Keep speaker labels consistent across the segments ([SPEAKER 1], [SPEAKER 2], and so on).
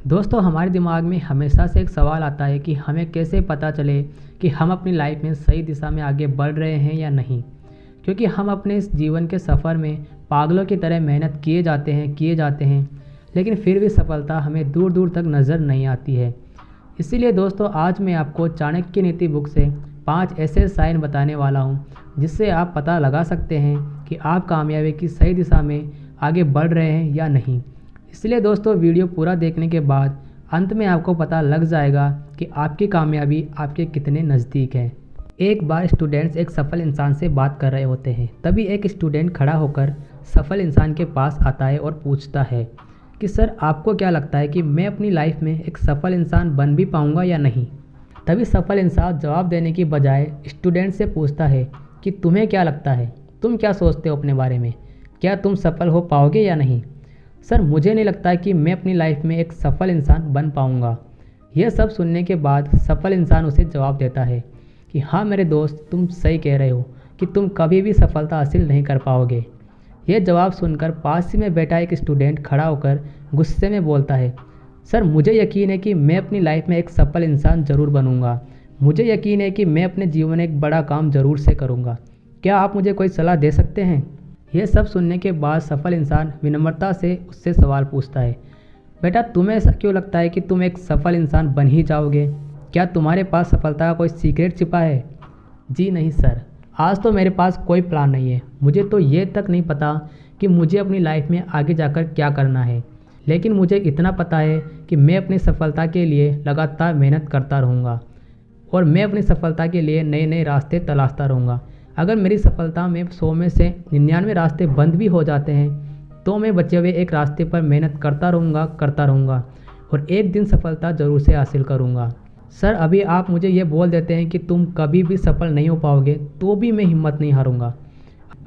[SPEAKER 1] दोस्तों हमारे दिमाग में हमेशा से एक सवाल आता है कि हमें कैसे पता चले कि हम अपनी लाइफ में सही दिशा में आगे बढ़ रहे हैं या नहीं। क्योंकि हम अपने इस जीवन के सफ़र में पागलों की तरह मेहनत किए जाते हैं लेकिन फिर भी सफलता हमें दूर दूर तक नज़र नहीं आती है। इसीलिए दोस्तों आज मैं आपको चाणक्य नीति बुक से 5 ऐसे साइन बताने वाला हूँ जिससे आप पता लगा सकते हैं कि आप कामयाबी की सही दिशा में आगे बढ़ रहे हैं या नहीं। इसलिए दोस्तों वीडियो पूरा देखने के बाद अंत में आपको पता लग जाएगा कि आपकी कामयाबी आपके कितने नज़दीक है। एक बार स्टूडेंट्स एक सफल इंसान से बात कर रहे होते हैं। तभी एक स्टूडेंट खड़ा होकर सफल इंसान के पास आता है और पूछता है कि सर आपको क्या लगता है कि मैं अपनी लाइफ में एक सफल इंसान बन भी पाऊँगा या नहीं। तभी सफल इंसान जवाब देने की बजाय स्टूडेंट से पूछता है कि तुम्हें क्या लगता है, तुम क्या सोचते हो अपने बारे में, क्या तुम सफल हो पाओगे या नहीं। सर मुझे नहीं लगता कि मैं अपनी लाइफ में एक सफल इंसान बन पाऊँगा। यह सब सुनने के बाद सफल इंसान उसे जवाब देता है कि हाँ मेरे दोस्त, तुम सही कह रहे हो कि तुम कभी भी सफलता हासिल नहीं कर पाओगे। यह जवाब सुनकर पास ही में बैठा एक स्टूडेंट खड़ा होकर गुस्से में बोलता है, सर मुझे यकीन है कि मैं अपनी लाइफ में एक सफल इंसान ज़रूर बनूंगा। मुझे यकीन है कि मैं अपने जीवन में एक बड़ा काम ज़रूर से करूंगा। क्या आप मुझे कोई सलाह दे सकते हैं। यह सब सुनने के बाद सफल इंसान विनम्रता से उससे सवाल पूछता है, बेटा तुम्हें ऐसा क्यों लगता है कि तुम एक सफल इंसान बन ही जाओगे। क्या तुम्हारे पास सफलता का कोई सीक्रेट छिपा है। जी नहीं सर, आज तो मेरे पास कोई प्लान नहीं है। मुझे तो ये तक नहीं पता कि मुझे अपनी लाइफ में आगे जाकर क्या करना है, लेकिन मुझे इतना पता है कि मैं अपनी सफलता के लिए लगातार मेहनत करता रहूँगा और मैं अपनी सफलता के लिए नए नए रास्ते तलाशता रहूँगा। अगर मेरी सफलता में 100 में से 99 रास्ते बंद भी हो जाते हैं तो मैं बचे हुए एक रास्ते पर मेहनत करता रहूँगा और एक दिन सफलता ज़रूर से हासिल करूँगा। सर अभी आप मुझे ये बोल देते हैं कि तुम कभी भी सफल नहीं हो पाओगे, तो भी मैं हिम्मत नहीं हारूंगा।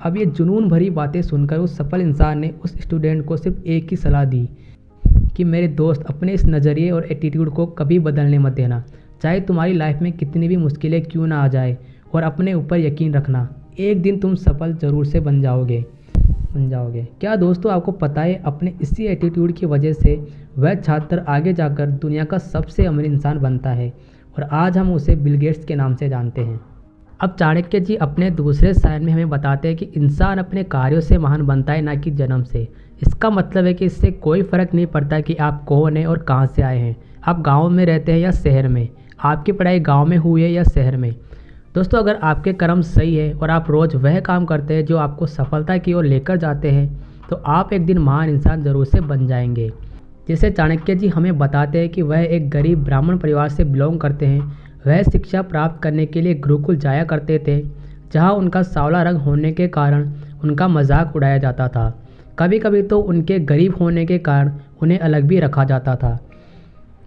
[SPEAKER 1] अब ये जुनून भरी बातें सुनकर उस सफल इंसान ने उस स्टूडेंट को सिर्फ एक ही सलाह दी कि मेरे दोस्त, अपने इस नज़रिए और एटीट्यूड को कभी बदलने मत देना। चाहे तुम्हारी लाइफ में कितनी भी मुश्किलें क्यों ना आ जाए, और अपने ऊपर यकीन रखना, एक दिन तुम सफल ज़रूर से बन जाओगे। क्या दोस्तों आपको पता है, अपने इसी एटीट्यूड की वजह से वह छात्र आगे जाकर दुनिया का सबसे अमीर इंसान बनता है और आज हम उसे बिल गेट्स के नाम से जानते हैं। अब चाणक्य जी अपने दूसरे साइन में हमें बताते हैं कि इंसान अपने कार्यों से महान बनता है, ना कि जन्म से। इसका मतलब है कि इससे कोई फ़र्क नहीं पड़ता कि आप कौन हैं और कहाँ से आए हैं, आप गाँव में रहते हैं या शहर में, आपकी पढ़ाई गाँव में हुई है या शहर में। दोस्तों अगर आपके कर्म सही है और आप रोज़ वह काम करते हैं जो आपको सफलता की ओर लेकर जाते हैं, तो आप एक दिन महान इंसान ज़रूर से बन जाएंगे। जैसे चाणक्य जी हमें बताते हैं कि वह एक गरीब ब्राह्मण परिवार से बिलोंग करते हैं। वह शिक्षा प्राप्त करने के लिए गुरुकुल जाया करते थे, जहां उनका सांवला रंग होने के कारण उनका मजाक उड़ाया जाता था। कभी कभी तो उनके गरीब होने के कारण उन्हें अलग भी रखा जाता था।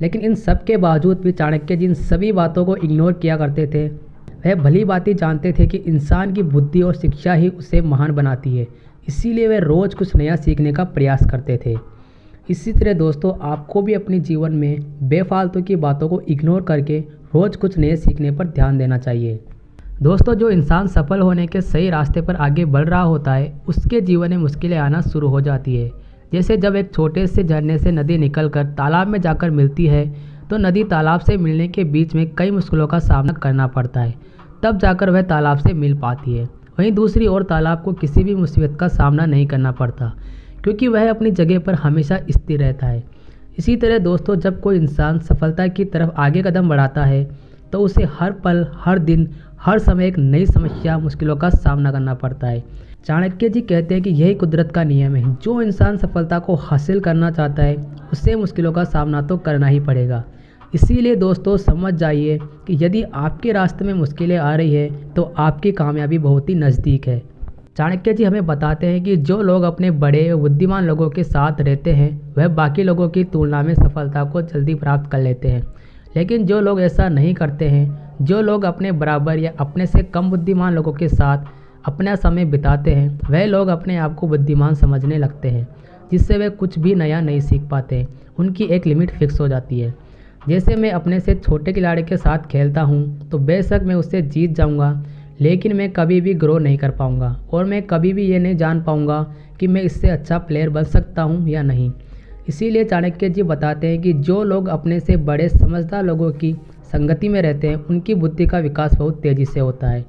[SPEAKER 1] लेकिन इन सब के बावजूद भी चाणक्य जी इन सभी बातों को इग्नोर किया करते थे। वह भली बात जानते थे कि इंसान की बुद्धि और शिक्षा ही उसे महान बनाती है, इसीलिए वे रोज़ कुछ नया सीखने का प्रयास करते थे। इसी तरह दोस्तों आपको भी अपने जीवन में बेफालतू की बातों को इग्नोर करके रोज़ कुछ नए सीखने पर ध्यान देना चाहिए। दोस्तों जो इंसान सफल होने के सही रास्ते पर आगे बढ़ रहा होता है, उसके जीवन में मुश्किलें आना शुरू हो जाती है। जैसे जब एक छोटे से झरने से नदी निकलकर तालाब में जाकर मिलती है, तो नदी तालाब से मिलने के बीच में कई मुश्किलों का सामना करना पड़ता है, तब जाकर वह तालाब से मिल पाती है। वहीं दूसरी ओर तालाब को किसी भी मुसीबत का सामना नहीं करना पड़ता, क्योंकि वह अपनी जगह पर हमेशा स्थिर रहता है। इसी तरह दोस्तों जब कोई इंसान सफलता की तरफ आगे कदम बढ़ाता है, तो उसे हर पल, हर दिन, हर समय एक नई समस्या, मुश्किलों का सामना करना पड़ता है। चाणक्य जी कहते हैं कि यही कुदरत का नियम है। जो इंसान सफलता को हासिल करना चाहता है, उसे मुश्किलों का सामना तो करना ही पड़ेगा। इसीलिए दोस्तों समझ जाइए कि यदि आपके रास्ते में मुश्किलें आ रही है, तो आपकी कामयाबी बहुत ही नज़दीक है। चाणक्य जी हमें बताते हैं कि जो लोग अपने बड़े बुद्धिमान लोगों के साथ रहते हैं, वह बाकी लोगों की तुलना में सफलता को जल्दी प्राप्त कर लेते हैं। लेकिन जो लोग ऐसा नहीं करते हैं, जो लोग अपने बराबर या अपने से कम बुद्धिमान लोगों के साथ अपना समय बिताते हैं, वह लोग अपने आप को बुद्धिमान समझने लगते हैं, जिससे वे कुछ भी नया नहीं सीख पाते। उनकी एक लिमिट फिक्स हो जाती है। जैसे मैं अपने से छोटे खिलाड़ी के साथ खेलता हूँ, तो बेशक मैं उससे जीत जाऊँगा, लेकिन मैं कभी भी ग्रो नहीं कर पाऊँगा और मैं कभी भी ये नहीं जान पाऊँगा कि मैं इससे अच्छा प्लेयर बन सकता हूँ या नहीं। इसीलिए चाणक्य जी बताते हैं कि जो लोग अपने से बड़े समझदार लोगों की संगति में रहते हैं उनकी बुद्धि का विकास बहुत तेज़ी से होता है,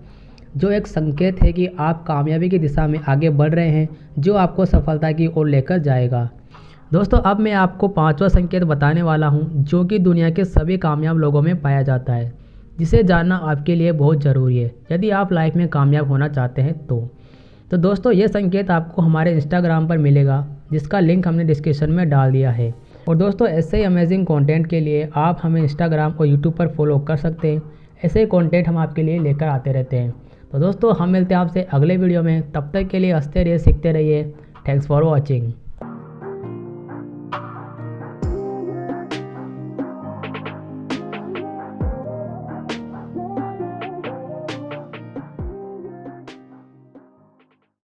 [SPEAKER 1] जो एक संकेत है कि आप कामयाबी की दिशा में आगे बढ़ रहे हैं, जो आपको सफलता की ओर लेकर जाएगा। दोस्तों, अब मैं आपको 5वां संकेत बताने वाला हूं, जो कि दुनिया के सभी कामयाब लोगों में पाया जाता है, जिसे जानना आपके लिए बहुत ज़रूरी है यदि आप लाइफ में कामयाब होना चाहते हैं तो दोस्तों, ये संकेत आपको हमारे इंस्टाग्राम पर मिलेगा, जिसका लिंक हमने डिस्क्रिप्शन में डाल दिया है। और दोस्तों, ऐसे ही अमेजिंग कंटेंट के लिए आप हमें इंस्टाग्राम और यूट्यूब पर फॉलो कर सकते हैं। ऐसे ही कंटेंट हम आपके लिए लेकर आते रहते हैं। तो दोस्तों, हम मिलते हैं आपसे अगले वीडियो में। तब तक के लिए हंसते रहिए, सीखते रहिए। Thanks for watching.